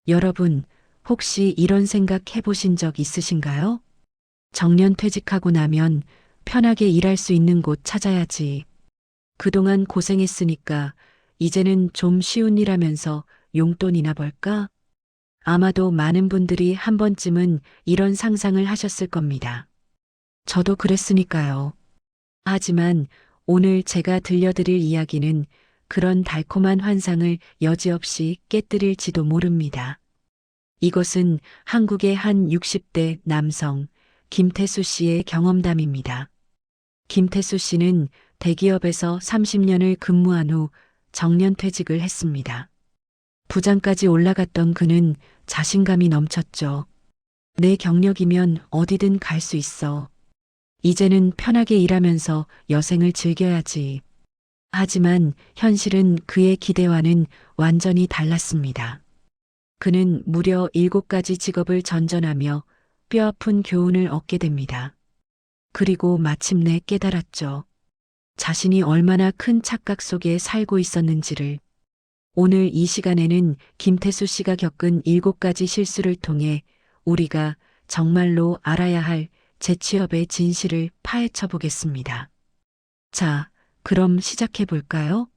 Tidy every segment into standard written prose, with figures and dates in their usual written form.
여러분, 혹시 이런 생각 해보신 적 있으신가요? 정년 퇴직하고 나면 편하게 일할 수 있는 곳 찾아야지. 그동안 고생했으니까 이제는 좀 쉬운 일 하면서 용돈이나 벌까? 아마도 많은 분들이 한 번쯤은 이런 상상을 하셨을 겁니다. 저도 그랬으니까요. 하지만 오늘 제가 들려드릴 이야기는 그런 달콤한 환상을 여지없이 깨뜨릴지도 모릅니다. 이것은 한국의 한 60대 남성 김태수 씨의 경험담입니다. 김태수 씨는 대기업에서 30년을 근무한 후 정년퇴직을 했습니다. 부장까지 올라갔던 그는 자신감이 넘쳤죠. 내 경력이면 어디든 갈 수 있어. 이제는 편하게 일하면서 여생을 즐겨야지. 하지만 현실은 그의 기대와는 완전히 달랐습니다. 그는 무려 7가지 직업을 전전하며 뼈아픈 교훈을 얻게 됩니다. 그리고 마침내 깨달았죠. 자신이 얼마나 큰 착각 속에 살고 있었는지를. 오늘 이 시간에는 김태수 씨가 겪은 7가지 실수를 통해 우리가 정말로 알아야 할 재취업의 진실을 파헤쳐 보겠습니다. 자, 그럼 시작해 볼까요?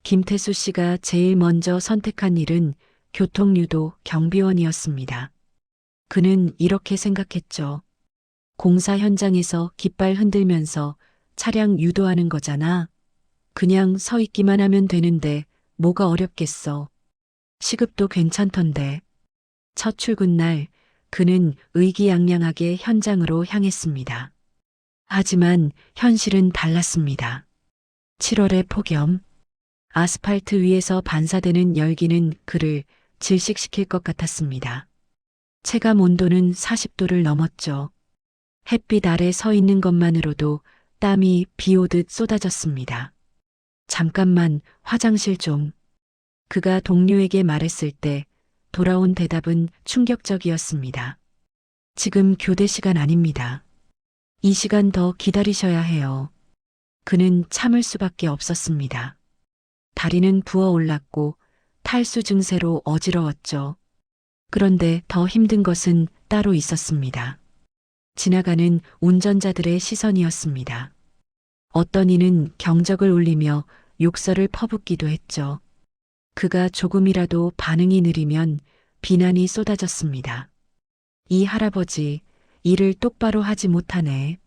김태수 씨가 제일 먼저 선택한 일은 교통유도 경비원이었습니다. 그는 이렇게 생각했죠. 공사 현장에서 깃발 흔들면서 차량 유도하는 거잖아. 그냥 서 있기만 하면 되는데 뭐가 어렵겠어. 시급도 괜찮던데. 첫 출근 날 그는 의기양양하게 현장으로 향했습니다. 하지만 현실은 달랐습니다. 7월의 폭염, 아스팔트 위에서 반사되는 열기는 그를 질식시킬 것 같았습니다. 체감 온도는 40도를 넘었죠. 햇빛 아래 서 있는 것만으로도 땀이 비 오듯 쏟아졌습니다. 잠깐만 화장실 좀. 그가 동료에게 말했을 때 돌아온 대답은 충격적이었습니다. 지금 교대 시간 아닙니다. 이 시간 더 기다리셔야 해요. 그는 참을 수밖에 없었습니다. 다리는 부어올랐고 탈수 증세로 어지러웠죠. 그런데 더 힘든 것은 따로 있었습니다. 지나가는 운전자들의 시선이었습니다. 어떤 이는 경적을 울리며 욕설을 퍼붓기도 했죠. 그가 조금이라도 반응이 느리면 비난이 쏟아졌습니다. 이 할아버지, 일을 똑바로 하지 못하네.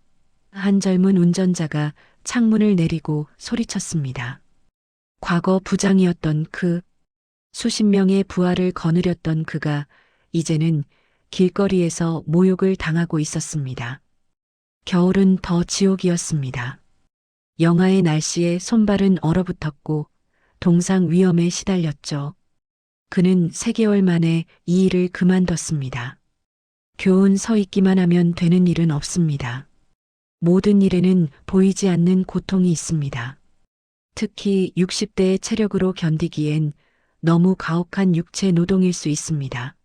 한 젊은 운전자가 창문을 내리고 소리쳤습니다. 과거 부장이었던 수십 명의 부하를 거느렸던 그가 이제는 길거리에서 모욕을 당하고 있었습니다. 겨울은 더 지옥이었습니다. 영하의 날씨에 손발은 얼어붙었고 동상 위험에 시달렸죠. 그는 3개월 만에 이 일을 그만뒀습니다. 교훈 서 있기만 하면 되는 일은 없습니다. 모든 일에는 보이지 않는 고통이 있습니다. 특히 60대의 체력으로 견디기엔 너무 가혹한 육체 노동일 수 있습니다.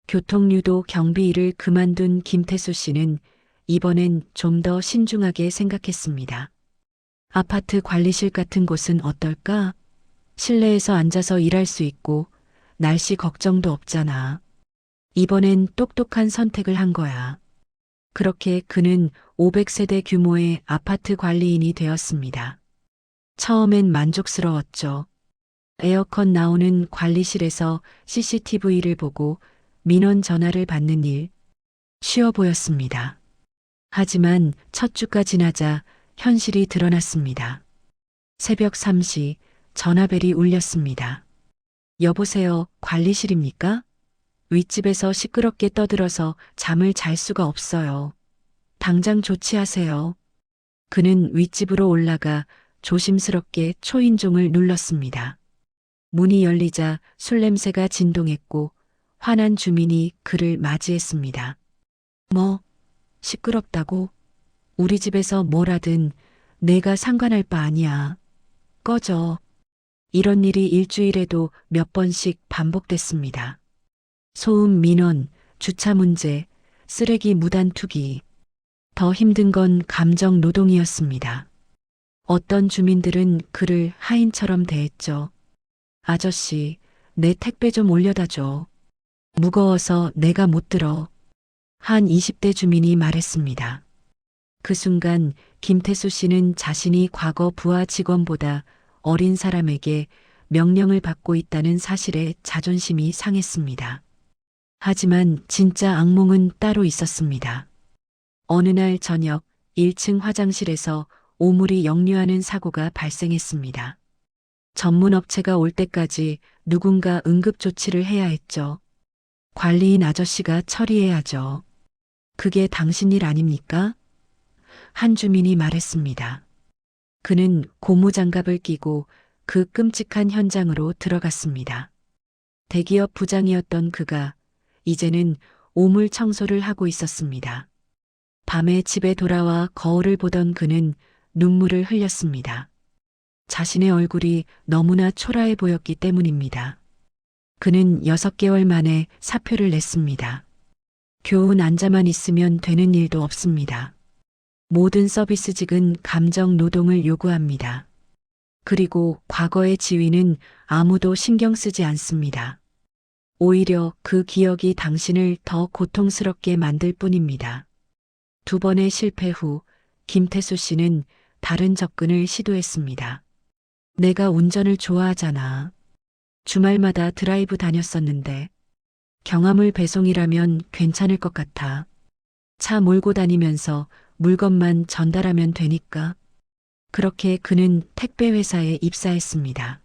교통유도 경비 일을 그만둔 김태수 씨는 이번엔 좀 더 신중하게 생각했습니다. 아파트 관리실 같은 곳은 어떨까? 실내에서 앉아서 일할 수 있고 날씨 걱정도 없잖아. 이번엔 똑똑한 선택을 한 거야. 그렇게 그는 500세대 규모의 아파트 관리인이 되었습니다. 처음엔 만족스러웠죠. 에어컨 나오는 관리실에서 CCTV를 보고 민원 전화를 받는 일, 쉬워 보였습니다. 하지만 첫 주가 지나자 현실이 드러났습니다. 새벽 3시 전화벨이 울렸습니다. 여보세요, 관리실입니까? 윗집에서 시끄럽게 떠들어서 잠을 잘 수가 없어요. 당장 조치하세요. 그는 윗집으로 올라가 조심스럽게 초인종을 눌렀습니다. 문이 열리자 술 냄새가 진동했고 화난 주민이 그를 맞이했습니다. 뭐, 시끄럽다고? 우리 집에서 뭘 하든 내가 상관할 바 아니야. 꺼져. 이런 일이 일주일에도 몇 번씩 반복됐습니다. 소음 민원, 주차 문제, 쓰레기 무단 투기. 더 힘든 건 감정 노동이었습니다. 어떤 주민들은 그를 하인처럼 대했죠. 아저씨, 내 택배 좀 올려다 줘. 무거워서 내가 못 들어. 한 20대 주민이 말했습니다. 그 순간 김태수 씨는 자신이 과거 부하 직원보다 어린 사람에게 명령을 받고 있다는 사실에 자존심이 상했습니다. 하지만 진짜 악몽은 따로 있었습니다. 어느 날 저녁 1층 화장실에서 오물이 역류하는 사고가 발생했습니다. 전문 업체가 올 때까지 누군가 응급 조치를 해야 했죠. 관리인 아저씨가 처리해야죠. 그게 당신 일 아닙니까? 한 주민이 말했습니다. 그는 고무장갑을 끼고 그 끔찍한 현장으로 들어갔습니다. 대기업 부장이었던 그가 이제는 오물 청소를 하고 있었습니다. 밤에 집에 돌아와 거울을 보던 그는 눈물을 흘렸습니다. 자신의 얼굴이 너무나 초라해 보였기 때문입니다. 그는 6개월 만에 사표를 냈습니다. 교훈 앉아만 있으면 되는 일도 없습니다. 모든 서비스직은 감정 노동을 요구합니다. 그리고 과거의 지위는 아무도 신경 쓰지 않습니다. 오히려 그 기억이 당신을 더 고통스럽게 만들 뿐입니다. 2번의 실패 후 김태수 씨는 다른 접근을 시도했습니다. 내가 운전을 좋아하잖아. 주말마다 드라이브 다녔었는데 경화물 배송이라면 괜찮을 것 같아. 차 몰고 다니면서 물건만 전달하면 되니까. 그렇게 그는 택배 회사에 입사했습니다.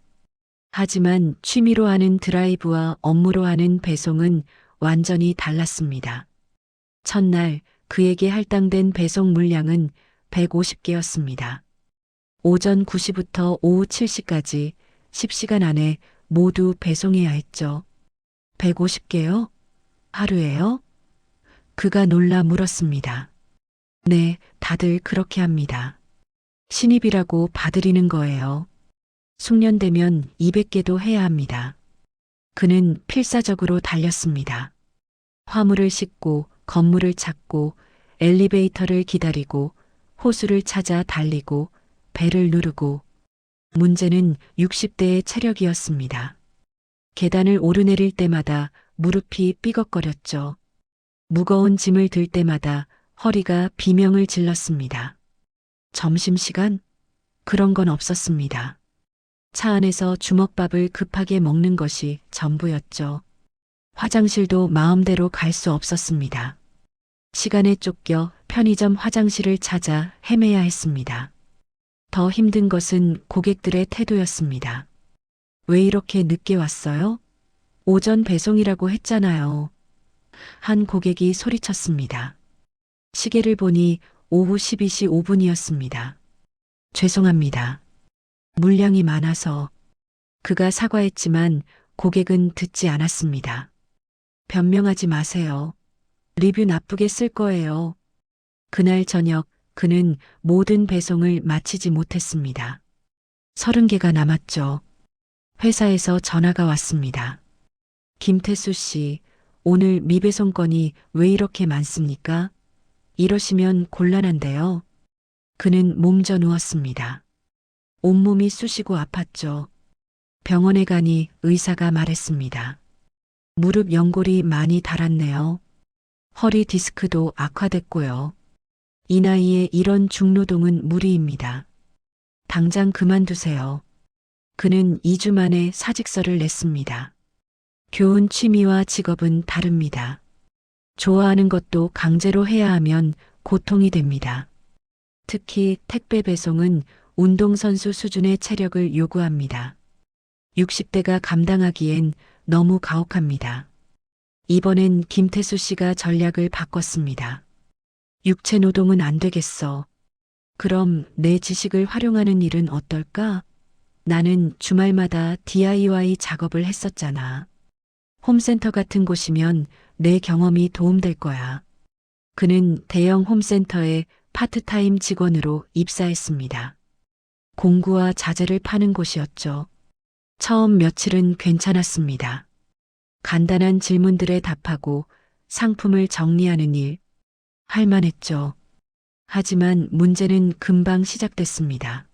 하지만 취미로 하는 드라이브와 업무로 하는 배송은 완전히 달랐습니다. 첫날 그에게 할당된 배송 물량은 150개였습니다. 오전 9시부터 오후 7시까지 10시간 안에 모두 배송해야 했죠. 150개요? 하루에요? 그가 놀라 물었습니다. 네, 다들 그렇게 합니다. 신입이라고 봐드리는 거예요. 숙련되면 200개도 해야 합니다. 그는 필사적으로 달렸습니다. 화물을 싣고 건물을 찾고 엘리베이터를 기다리고 호수를 찾아 달리고 배를 누르고 문제는 60대의 체력이었습니다. 계단을 오르내릴 때마다 무릎이 삐걱거렸죠. 무거운 짐을 들 때마다 허리가 비명을 질렀습니다. 점심시간? 그런 건 없었습니다. 차 안에서 주먹밥을 급하게 먹는 것이 전부였죠. 화장실도 마음대로 갈 수 없었습니다. 시간에 쫓겨 편의점 화장실을 찾아 헤매야 했습니다. 더 힘든 것은 고객들의 태도였습니다. 왜 이렇게 늦게 왔어요? 오전 배송이라고 했잖아요. 한 고객이 소리쳤습니다. 시계를 보니 오후 12시 5분이었습니다. 죄송합니다. 물량이 많아서. 그가 사과했지만 고객은 듣지 않았습니다. 변명하지 마세요. 리뷰 나쁘게 쓸 거예요. 그날 저녁 그는 모든 배송을 마치지 못했습니다. 30개가 남았죠. 회사에서 전화가 왔습니다. 김태수 씨, 오늘 미배송 건이 왜 이렇게 많습니까? 이러시면 곤란한데요. 그는 몸져 누웠습니다. 온몸이 쑤시고 아팠죠. 병원에 가니 의사가 말했습니다. 무릎 연골이 많이 닳았네요. 허리 디스크도 악화됐고요. 이 나이에 이런 중노동은 무리입니다. 당장 그만두세요. 그는 2주 만에 사직서를 냈습니다. 교훈 취미와 직업은 다릅니다. 좋아하는 것도 강제로 해야 하면 고통이 됩니다. 특히 택배 배송은 운동선수 수준의 체력을 요구합니다. 60대가 감당하기엔 너무 가혹합니다. 이번엔 김태수 씨가 전략을 바꿨습니다. 육체 노동은 안 되겠어. 그럼 내 지식을 활용하는 일은 어떨까? 나는 주말마다 DIY 작업을 했었잖아. 홈센터 같은 곳이면 내 경험이 도움될 거야. 그는 대형 홈센터에 파트타임 직원으로 입사했습니다. 공구와 자재를 파는 곳이었죠. 처음 며칠은 괜찮았습니다. 간단한 질문들에 답하고 상품을 정리하는 일, 할만했죠. 하지만 문제는 금방 시작됐습니다.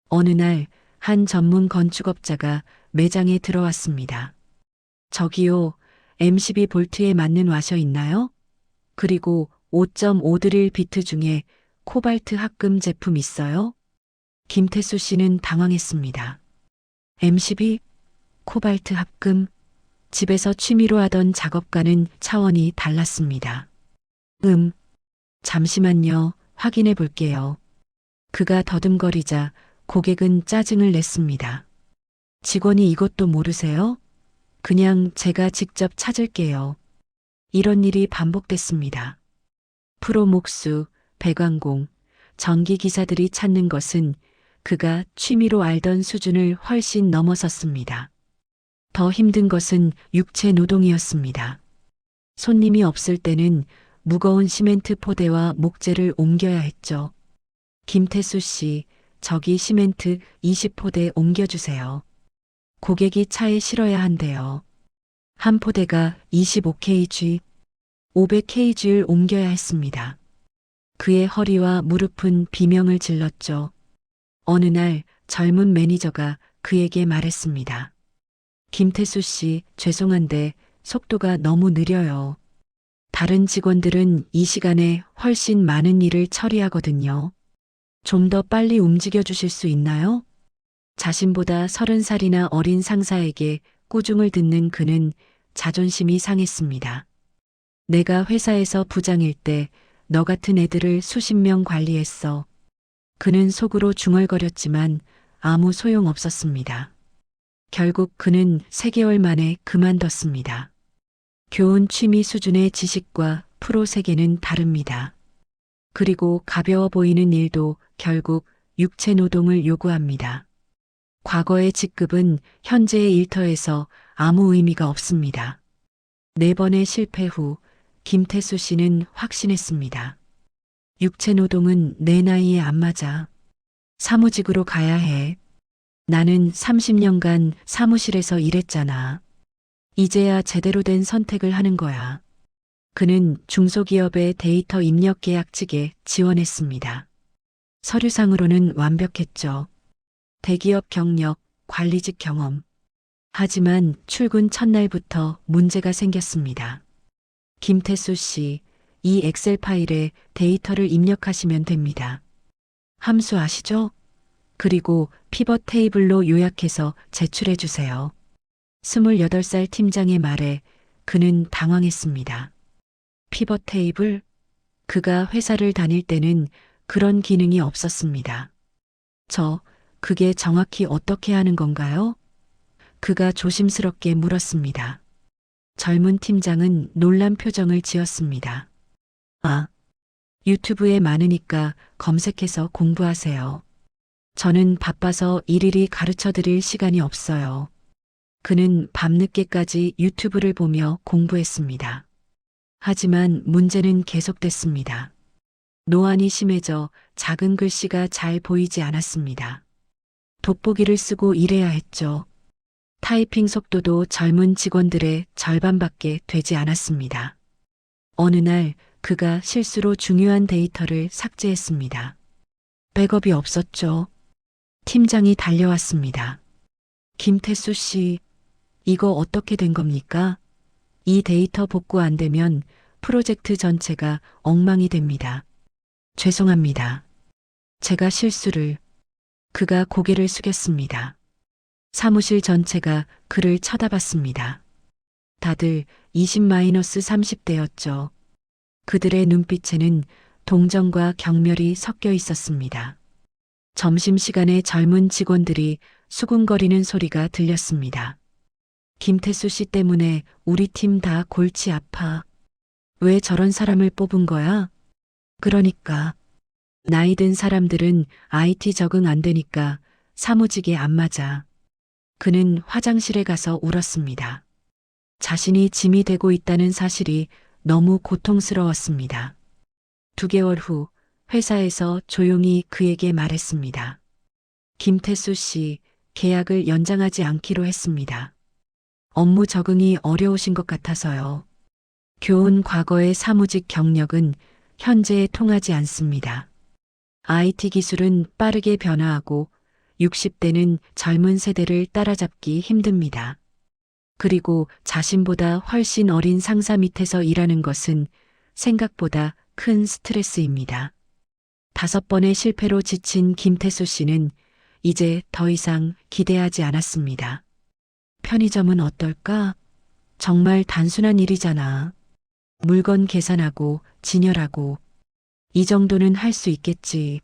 어느 날 한 전문 건축업자가 매장에 들어왔습니다. 저기요, M12 볼트에 맞는 와셔 있나요? 그리고 5.5 드릴 비트 중에 코발트 합금 제품 있어요? 김태수 씨는 당황했습니다. M12? 코발트 합금? 집에서 취미로 하던 작업과는 차원이 달랐습니다. 잠시만요. 확인해 볼게요. 그가 더듬거리자 고객은 짜증을 냈습니다. 직원이 이것도 모르세요? 그냥 제가 직접 찾을게요. 이런 일이 반복됐습니다. 프로목수, 배관공, 전기기사들이 찾는 것은 그가 취미로 알던 수준을 훨씬 넘어섰습니다. 더 힘든 것은 육체 노동이었습니다. 손님이 없을 때는 무거운 시멘트 포대와 목재를 옮겨야 했죠. 김태수 씨, 저기 시멘트 20포대 옮겨주세요. 고객이 차에 실어야 한대요. 한 포대가 25kg, 500kg를 옮겨야 했습니다. 그의 허리와 무릎은 비명을 질렀죠. 어느 날 젊은 매니저가 그에게 말했습니다. 김태수 씨, 죄송한데 속도가 너무 느려요. 다른 직원들은 이 시간에 훨씬 많은 일을 처리하거든요. 좀 더 빨리 움직여 주실 수 있나요? 자신보다 30살이나 어린 상사에게 꾸중을 듣는 그는 자존심이 상했습니다. 내가 회사에서 부장일 때 너 같은 애들을 수십 명 관리했어. 그는 속으로 중얼거렸지만 아무 소용 없었습니다. 결국 그는 3개월 만에 그만뒀습니다. 교훈 취미 수준의 지식과 프로 세계는 다릅니다. 그리고 가벼워 보이는 일도 결국 육체 노동을 요구합니다. 과거의 직급은 현재의 일터에서 아무 의미가 없습니다. 4번의 실패 후 김태수 씨는 확신했습니다. 육체 노동은 내 나이에 안 맞아. 사무직으로 가야 해. 나는 30년간 사무실에서 일했잖아. 이제야 제대로 된 선택을 하는 거야. 그는 중소기업의 데이터 입력 계약 측에 지원했습니다. 서류상으로는 완벽했죠. 대기업 경력, 관리직 경험. 하지만 출근 첫날부터 문제가 생겼습니다. 김태수 씨, 이 엑셀 파일에 데이터를 입력하시면 됩니다. 함수 아시죠? 그리고 피벗 테이블로 요약해서 제출해 주세요. 28살 팀장의 말에 그는 당황했습니다. 피벗 테이블? 그가 회사를 다닐 때는 그런 기능이 없었습니다. 그게 정확히 어떻게 하는 건가요? 그가 조심스럽게 물었습니다. 젊은 팀장은 놀란 표정을 지었습니다. 아, 유튜브에 많으니까 검색해서 공부하세요. 저는 바빠서 일일이 가르쳐 드릴 시간이 없어요. 그는 밤늦게까지 유튜브를 보며 공부했습니다. 하지만 문제는 계속됐습니다. 노안이 심해져 작은 글씨가 잘 보이지 않았습니다. 돋보기를 쓰고 일해야 했죠. 타이핑 속도도 젊은 직원들의 절반밖에 되지 않았습니다. 어느 날 그가 실수로 중요한 데이터를 삭제했습니다. 백업이 없었죠. 팀장이 달려왔습니다. 김태수 씨, 이거 어떻게 된 겁니까? 이 데이터 복구 안 되면 프로젝트 전체가 엉망이 됩니다. 죄송합니다. 제가 실수를. 그가 고개를 숙였습니다. 사무실 전체가 그를 쳐다봤습니다. 다들 20-30대였죠. 그들의 눈빛에는 동정과 경멸이 섞여 있었습니다. 점심시간에 젊은 직원들이 수군거리는 소리가 들렸습니다. 김태수 씨 때문에 우리 팀 다 골치 아파. 왜 저런 사람을 뽑은 거야? 그러니까 나이 든 사람들은 IT 적응 안 되니까 사무직에 안 맞아. 그는 화장실에 가서 울었습니다. 자신이 짐이 되고 있다는 사실이 너무 고통스러웠습니다. 2개월 후 회사에서 조용히 그에게 말했습니다. 김태수 씨, 계약을 연장하지 않기로 했습니다. 업무 적응이 어려우신 것 같아서요. 교훈 과거의 사무직 경력은 현재에 통하지 않습니다. IT 기술은 빠르게 변화하고 60대는 젊은 세대를 따라잡기 힘듭니다. 그리고 자신보다 훨씬 어린 상사 밑에서 일하는 것은 생각보다 큰 스트레스입니다. 5번의 실패로 지친 김태수 씨는 이제 더 이상 기대하지 않았습니다. 편의점은 어떨까? 정말 단순한 일이잖아. 물건 계산하고 진열하고 이 정도는 할 수 있겠지.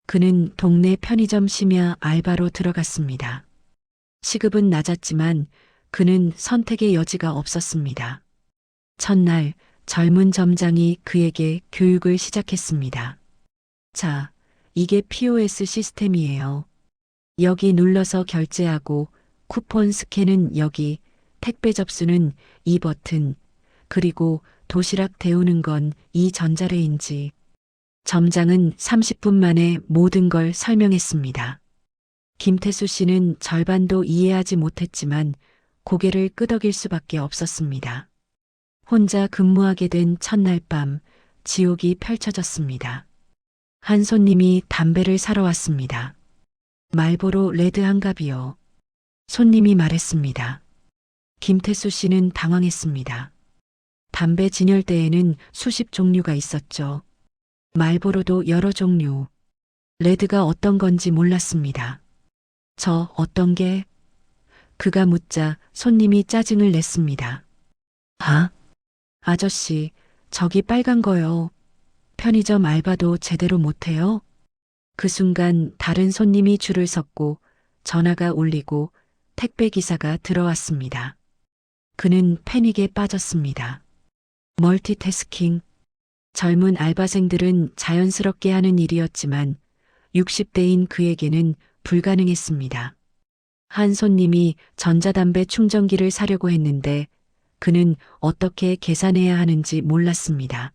그는 동네 편의점 심야 알바로 들어갔습니다. 시급은 낮았지만 그는 선택의 여지가 없었습니다. 첫날 젊은 점장이 그에게 교육을 시작했습니다. 자, 이게 POS 시스템이에요. 여기 눌러서 결제하고 쿠폰 스캔은 여기, 택배 접수는 이 버튼, 그리고 도시락 데우는 건 이 전자레인지. 점장은 30분 만에 모든 걸 설명했습니다. 김태수 씨는 절반도 이해하지 못했지만 고개를 끄덕일 수밖에 없었습니다. 혼자 근무하게 된 첫날 밤, 지옥이 펼쳐졌습니다. 한 손님이 담배를 사러 왔습니다. 말보로 레드 한 갑이요. 손님이 말했습니다. 김태수 씨는 당황했습니다. 담배 진열대에는 수십 종류가 있었죠. 말보로도 여러 종류. 레드가 어떤 건지 몰랐습니다. 저 어떤 게? 그가 묻자 손님이 짜증을 냈습니다. 아? 아저씨, 저기 빨간 거요. 편의점 알바도 제대로 못해요? 그 순간 다른 손님이 줄을 섰고 전화가 울리고 택배 기사가 들어왔습니다. 그는 패닉에 빠졌습니다. 멀티태스킹. 젊은 알바생들은 자연스럽게 하는 일이었지만 60대인 그에게는 불가능했습니다. 한 손님이 전자담배 충전기를 사려고 했는데 그는 어떻게 계산해야 하는지 몰랐습니다.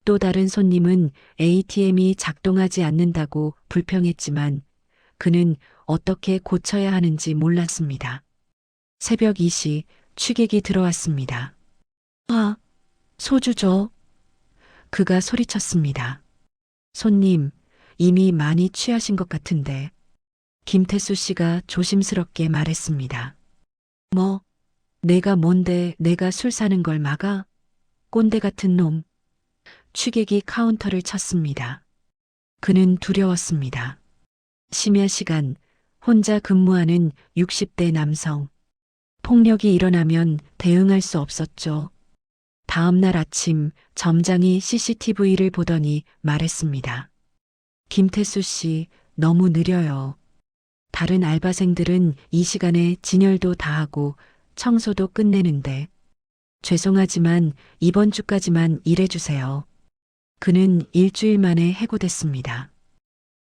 또 다른 손님은 ATM이 작동하지 않는다고 불평했지만 그는 어떻게 고쳐야 하는지 몰랐습니다. 새벽 2시 취객이 들어왔습니다. 아, 소주 줘. 그가 소리쳤습니다. 손님, 이미 많이 취하신 것 같은데. 김태수 씨가 조심스럽게 말했습니다. 뭐, 내가 뭔데 내가 술 사는 걸 막아? 꼰대 같은 놈. 취객이 카운터를 쳤습니다. 그는 두려웠습니다. 심야 시간, 혼자 근무하는 60대 남성. 폭력이 일어나면 대응할 수 없었죠. 다음 날 아침 점장이 CCTV를 보더니 말했습니다. 김태수 씨, 너무 느려요. 다른 알바생들은 이 시간에 진열도 다 하고 청소도 끝내는데 죄송하지만 이번 주까지만 일해주세요. 그는 일주일 만에 해고됐습니다.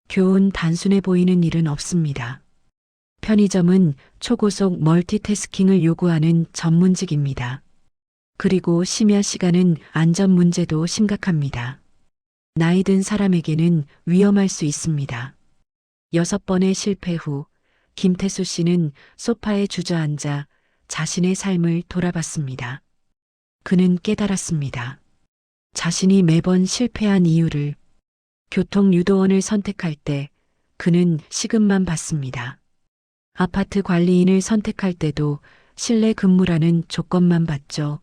교훈 단순해 보이는 일은 없습니다. 편의점은 초고속 멀티태스킹을 요구하는 전문직입니다. 그리고 심야 시간은 안전 문제도 심각합니다. 나이 든 사람에게는 위험할 수 있습니다. 6번의 실패 후 김태수 씨는 소파에 주저앉아 자신의 삶을 돌아봤습니다. 그는 깨달았습니다. 자신이 매번 실패한 이유를. 교통유도원을 선택할 때 그는 시급만 받습니다. 아파트 관리인을 선택할 때도 실내 근무라는 조건만 받죠.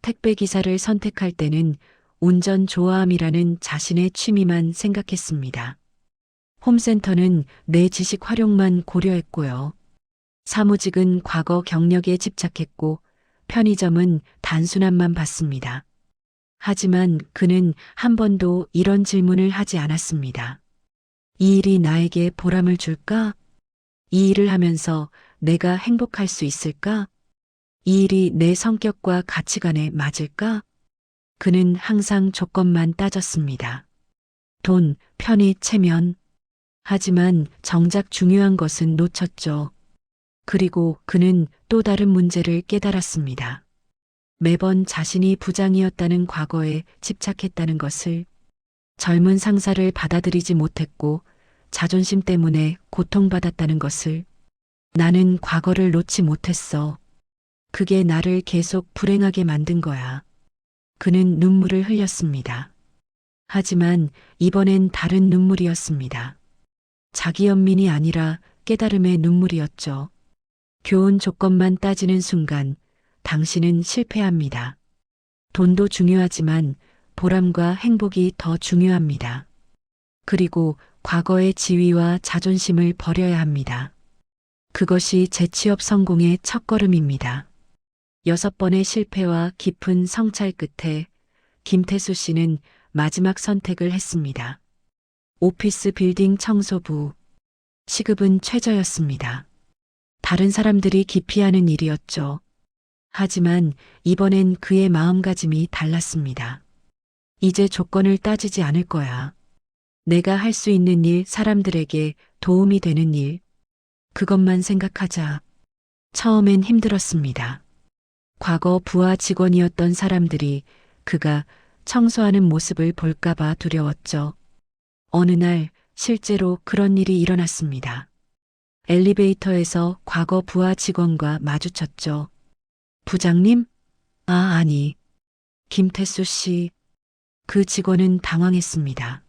택배 기사를 선택할 때는 운전 좋아함이라는 자신의 취미만 생각했습니다. 홈센터는 내 지식 활용만 고려했고요. 사무직은 과거 경력에 집착했고 편의점은 단순함만 봤습니다. 하지만 그는 한 번도 이런 질문을 하지 않았습니다. 이 일이 나에게 보람을 줄까? 이 일을 하면서 내가 행복할 수 있을까? 이 일이 내 성격과 가치관에 맞을까? 그는 항상 조건만 따졌습니다. 돈, 편의, 체면. 하지만 정작 중요한 것은 놓쳤죠. 그리고 그는 또 다른 문제를 깨달았습니다. 매번 자신이 부장이었다는 과거에 집착했다는 것을. 젊은 상사를 받아들이지 못했고 자존심 때문에 고통받았다는 것을. 나는 과거를 놓지 못했어. 그게 나를 계속 불행하게 만든 거야. 그는 눈물을 흘렸습니다. 하지만 이번엔 다른 눈물이었습니다. 자기 연민이 아니라 깨달음의 눈물이었죠. 교훈 조건만 따지는 순간 당신은 실패합니다. 돈도 중요하지만 보람과 행복이 더 중요합니다. 그리고 과거의 지위와 자존심을 버려야 합니다. 그것이 재취업 성공의 첫걸음입니다. 6번의 실패와 깊은 성찰 끝에 김태수 씨는 마지막 선택을 했습니다. 오피스 빌딩 청소부. 시급은 최저였습니다. 다른 사람들이 기피하는 일이었죠. 하지만 이번엔 그의 마음가짐이 달랐습니다. 이제 조건을 따지지 않을 거야. 내가 할 수 있는 일, 사람들에게 도움이 되는 일. 그것만 생각하자. 처음엔 힘들었습니다. 과거 부하 직원이었던 사람들이 그가 청소하는 모습을 볼까봐 두려웠죠. 어느 날 실제로 그런 일이 일어났습니다. 엘리베이터에서 과거 부하 직원과 마주쳤죠. 부장님? 아니. 김태수 씨. 그 직원은 당황했습니다.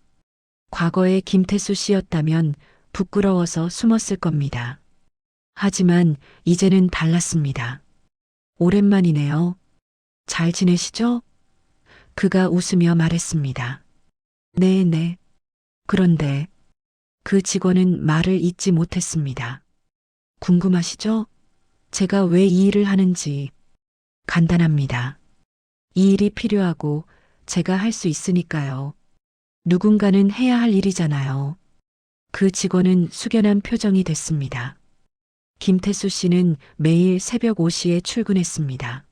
과거의 김태수 씨였다면 부끄러워서 숨었을 겁니다. 하지만 이제는 달랐습니다. 오랜만이네요. 잘 지내시죠? 그가 웃으며 말했습니다. 네. 그런데 그 직원은 말을 잇지 못했습니다. 궁금하시죠? 제가 왜 이 일을 하는지. 간단합니다. 이 일이 필요하고 제가 할 수 있으니까요. 누군가는 해야 할 일이잖아요. 그 직원은 숙연한 표정이 됐습니다. 김태수 씨는 매일 새벽 5시에 출근했습니다.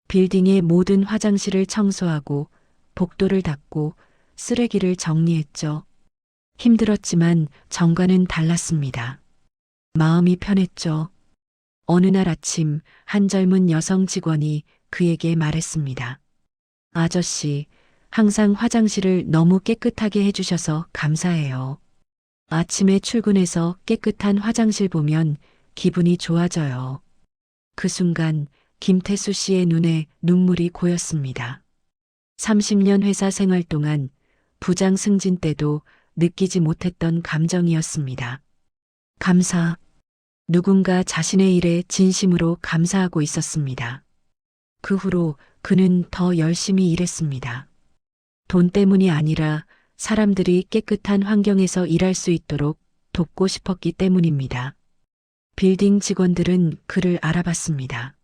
빌딩의 모든 화장실을 청소하고 복도를 닦고 쓰레기를 정리했죠. 힘들었지만 정과는 달랐습니다. 마음이 편했죠. 어느 날 아침 한 젊은 여성 직원이 그에게 말했습니다. 아저씨, 항상 화장실을 너무 깨끗하게 해주셔서 감사해요. 아침에 출근해서 깨끗한 화장실 보면 기분이 좋아져요. 그 순간 김태수 씨의 눈에 눈물이 고였습니다. 30년 회사 생활 동안 부장 승진 때도 느끼지 못했던 감정이었습니다. 감사. 누군가 자신의 일에 진심으로 감사하고 있었습니다. 그 후로 그는 더 열심히 일했습니다. 돈 때문이 아니라 사람들이 깨끗한 환경에서 일할 수 있도록 돕고 싶었기 때문입니다. 빌딩 직원들은 그를 알아봤습니다.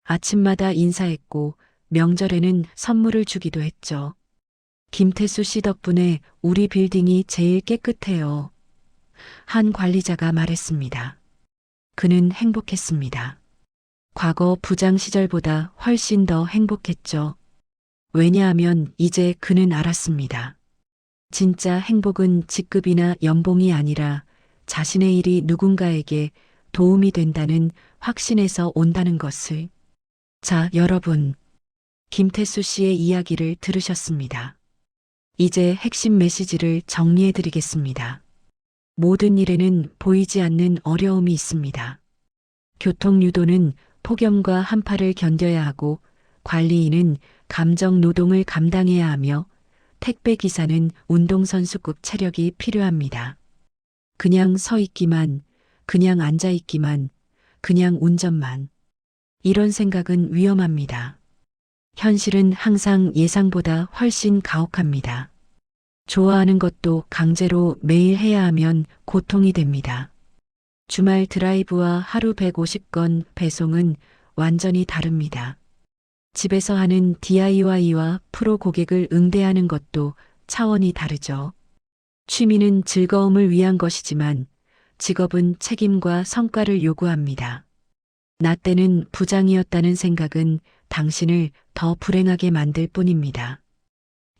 아침마다 인사했고 명절에는 선물을 주기도 했죠. 김태수 씨 덕분에 우리 빌딩이 제일 깨끗해요. 한 관리자가 말했습니다. 그는 행복했습니다. 과거 부장 시절보다 훨씬 더 행복했죠. 왜냐하면 이제 그는 알았습니다. 진짜 행복은 직급이나 연봉이 아니라 자신의 일이 누군가에게 도움이 된다는 확신에서 온다는 것을. 자, 여러분. 김태수 씨의 이야기를 들으셨습니다. 이제 핵심 메시지를 정리해 드리겠습니다. 모든 일에는 보이지 않는 어려움이 있습니다. 교통유도는 폭염과 한파를 견뎌야 하고 관리인은 감정 노동을 감당해야 하며 택배기사는 운동선수급 체력이 필요합니다. 그냥 서 있기만, 그냥 앉아 있기만, 그냥 운전만. 이런 생각은 위험합니다. 현실은 항상 예상보다 훨씬 가혹합니다. 좋아하는 것도 강제로 매일 해야 하면 고통이 됩니다. 주말 드라이브와 하루 150건 배송은 완전히 다릅니다. 집에서 하는 DIY와 프로 고객을 응대하는 것도 차원이 다르죠. 취미는 즐거움을 위한 것이지만 직업은 책임과 성과를 요구합니다. 나 때는 부장이었다는 생각은 당신을 더 불행하게 만들 뿐입니다.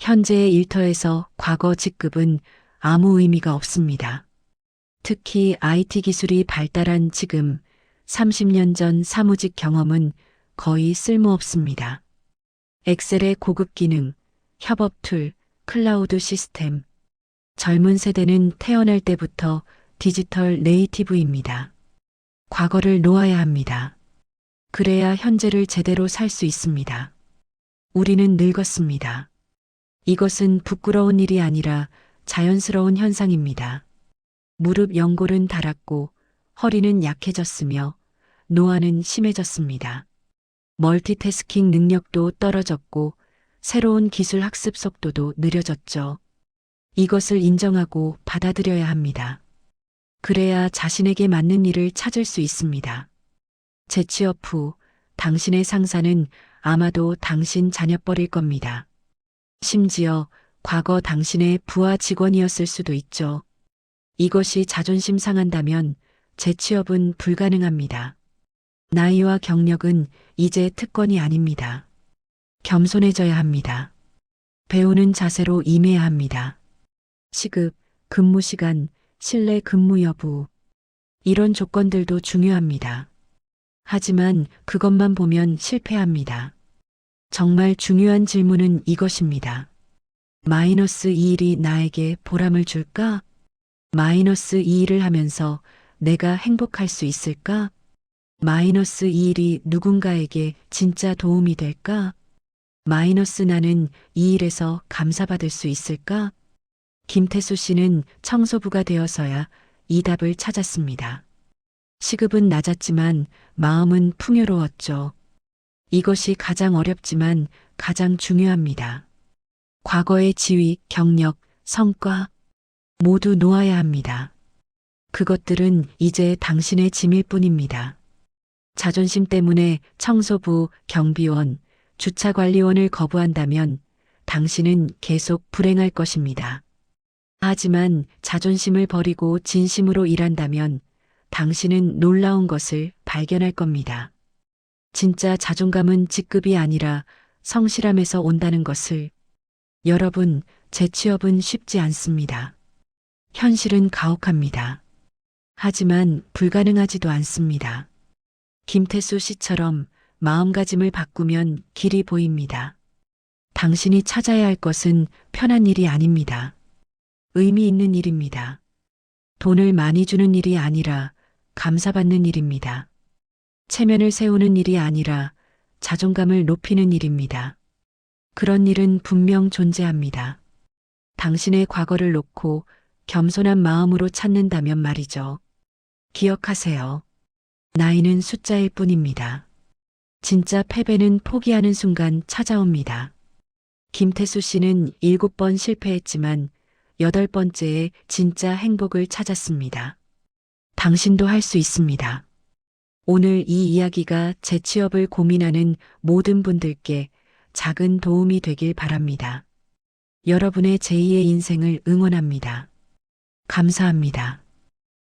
현재의 일터에서 과거 직급은 아무 의미가 없습니다. 특히 IT 기술이 발달한 지금 30년 전 사무직 경험은 거의 쓸모없습니다. 엑셀의 고급 기능, 협업 툴, 클라우드 시스템. 젊은 세대는 태어날 때부터 디지털 네이티브입니다. 과거를 놓아야 합니다. 그래야 현재를 제대로 살 수 있습니다. 우리는 늙었습니다. 이것은 부끄러운 일이 아니라 자연스러운 현상입니다. 무릎 연골은 닳았고 허리는 약해졌으며 노화는 심해졌습니다. 멀티태스킹 능력도 떨어졌고 새로운 기술 학습 속도도 느려졌죠. 이것을 인정하고 받아들여야 합니다. 그래야 자신에게 맞는 일을 찾을 수 있습니다. 재취업 후 당신의 상사는 아마도 당신 자녀뻘일 겁니다. 심지어 과거 당신의 부하 직원이었을 수도 있죠. 이것이 자존심 상한다면 재취업은 불가능합니다. 나이와 경력은 이제 특권이 아닙니다. 겸손해져야 합니다. 배우는 자세로 임해야 합니다. 시급, 근무 시간, 실내 근무 여부. 이런 조건들도 중요합니다. 하지만 그것만 보면 실패합니다. 정말 중요한 질문은 이것입니다. 마이너스 이 일이 나에게 보람을 줄까? 마이너스 이 일을 하면서 내가 행복할 수 있을까? 마이너스 이 일이 누군가에게 진짜 도움이 될까? 마이너스 나는 이 일에서 감사받을 수 있을까? 김태수 씨는 청소부가 되어서야 이 답을 찾았습니다. 시급은 낮았지만 마음은 풍요로웠죠. 이것이 가장 어렵지만 가장 중요합니다. 과거의 지위, 경력, 성과 모두 놓아야 합니다. 그것들은 이제 당신의 짐일 뿐입니다. 자존심 때문에 청소부, 경비원, 주차관리원을 거부한다면 당신은 계속 불행할 것입니다. 하지만 자존심을 버리고 진심으로 일한다면 당신은 놀라운 것을 발견할 겁니다. 진짜 자존감은 직급이 아니라 성실함에서 온다는 것을. 여러분, 재취업은 쉽지 않습니다. 현실은 가혹합니다. 하지만 불가능하지도 않습니다. 김태수 씨처럼 마음가짐을 바꾸면 길이 보입니다. 당신이 찾아야 할 것은 편한 일이 아닙니다. 의미 있는 일입니다. 돈을 많이 주는 일이 아니라 감사받는 일입니다. 체면을 세우는 일이 아니라 자존감을 높이는 일입니다. 그런 일은 분명 존재합니다. 당신의 과거를 놓고 겸손한 마음으로 찾는다면 말이죠. 기억하세요. 나이는 숫자일 뿐입니다. 진짜 패배는 포기하는 순간 찾아옵니다. 김태수 씨는 7번 실패했지만 8번째에 진짜 행복을 찾았습니다. 당신도 할 수 있습니다. 오늘 이 이야기가 재취업을 고민하는 모든 분들께 작은 도움이 되길 바랍니다. 여러분의 제2의 인생을 응원합니다. 감사합니다.